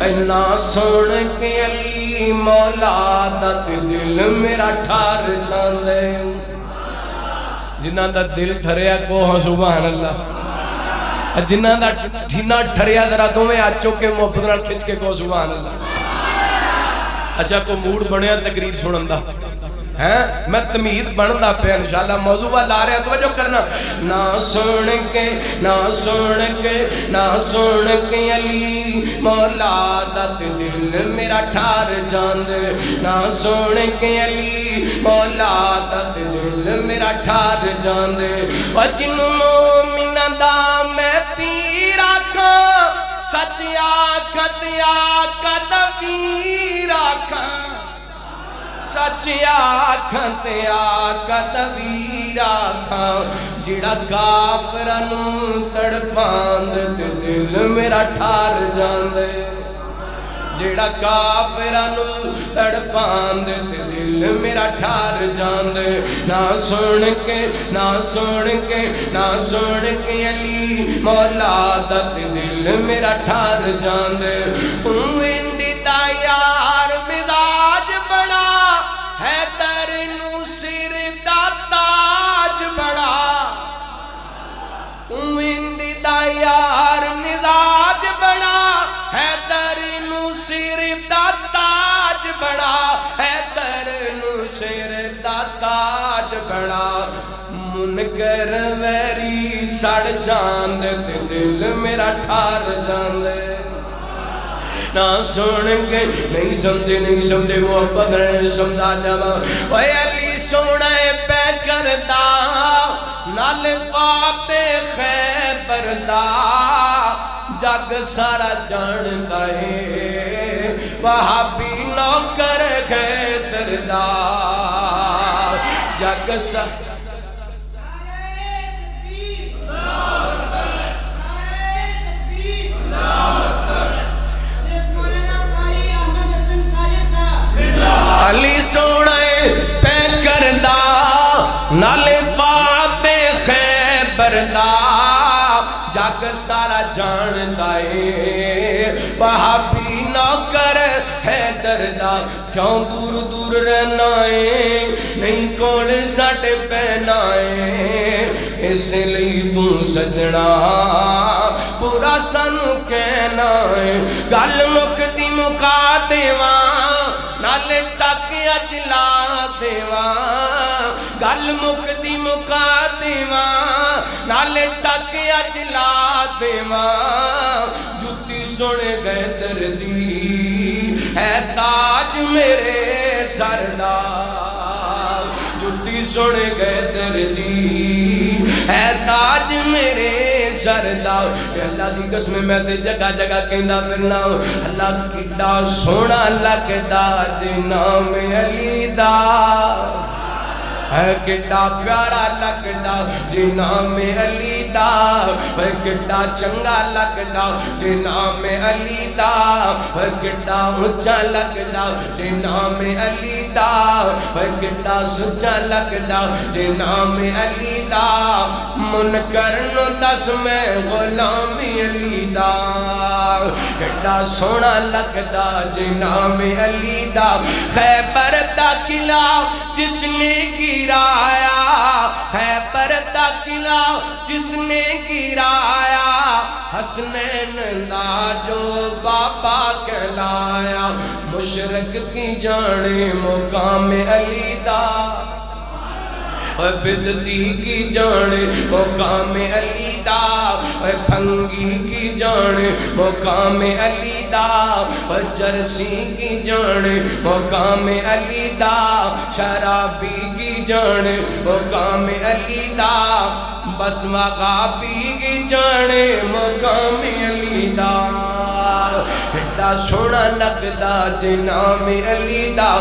نہ سن کے علی مولا دا دل میرا ٹھار جاندے جنہاں دا دل ٹھریا کو ہاں سبحان اللہ جنہاں دا ٹھینا ٹھریا ذرا تمہیں آچو کے محبت نال کھچ کے کو سبحان اللہ اچھا کو موڈ بنیا تقریر سنن دا میں تمہید بندا پہ انشاءاللہ موضوع والا آ رہا ہے توجہ کرنا نہ سن کے نہ سن کے نہ سن کے علی مولا دا دل میرا ٹھار جاندے نہ سن کے علی مولا دا دل میرا ٹھار جاندے وجن مومن دا میں پیر آکھاں سچ آکھت آکھت ویر آکھاں سچ آکھت آکھت ویر آکھاں جڑا کافرانوں تڑپاند دل میرا ٹھار جاندے جڑا کافرانوں تڑپاند دل میرا ٹھار جاندے نہ سن کے نہ سن کے نہ سن کے علی مولا دا دل میرا ٹھار جاندے اندی دا یار مزاج بڑا حیدر نو سر دا تاج بڑا اندی دا یار مزاج بڑا حیدر نو سر دا تاج بڑا حیدر نو سر دا تاج بڑا منکر ویری سڑ جاند دل میرا ٹھار جاندے نہ سن کے نہیں سمجھے محبت نہیں سمجھا جاوا اے علی سونا پہ کردا نال فاتح خیبر دا جگ سارا جاندا ہے وہابی نوکر حیدر دا جگ سارا علی سونے پہ کردہ نالے فاتح خیبر دا جگ سارا جاندا ہے وہابی نوکر حیدر دا کیوں دور دور رہنا ہے نہیں کول ساٹے پہنا ہے اس لئی تو سجنا پورا سانو کہنا ہے گل مکدی مکا دیواں نالے ٹک اجلا دیواں گل مکدی مکا دیواں نالے ٹک اجلا دیواں جتی سن گئے دردی ہے تاج میرے سردار جتی سن گئے دردی ہے تاج میرے سردار اللہ دی قسم میں تے جگہ جگہ کہندا پھرنا اللہ کڈا سونا لگدا جے نام علی دا ہے کڈا پیارا لگدا جے نام علی دا ہے کڈا چنگا لگدا جے نام علی دا ہے کڈا اونچا لگدا جے نام علی دا ہے کڈا سچا لگدا جے نام علی دا منکر نو دس میں غلامی علی دا کڈا سونا لگدا جے نام علی دا خیبر دا قلعہ جس نے گرایا خیبر دا قلعہ جس نے گرایا حسنین دا جو بابا کہلایا مشرق کی جانے مقام علی دا بدتی کی جانے مقام علی دا پھنگی کی جانے مقام علی دا جرسی کی جانے مقام علی دا شرابی کی جانے مقام علی دا بس مغابی کی جانے مقام علی دا ایڈا سونا لگدا جے نام علی دا